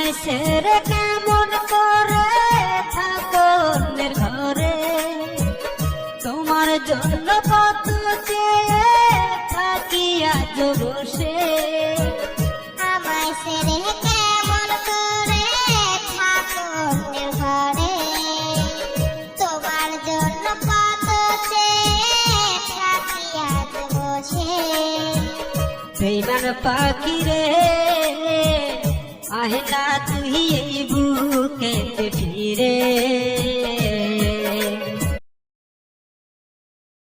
আমায় ছেড়ে কেমন করে থাকো অন্যের ঘরে, তোমার জন্য কত চেয়ে থাকি আজ বসে। আমায় ছেড়ে কেমন করে থাকো অন্যের ঘরে, তোমার জন্য কত চেয়ে থাকি আজ বসে। বেইমান পাখি রে, আহে না তুই এই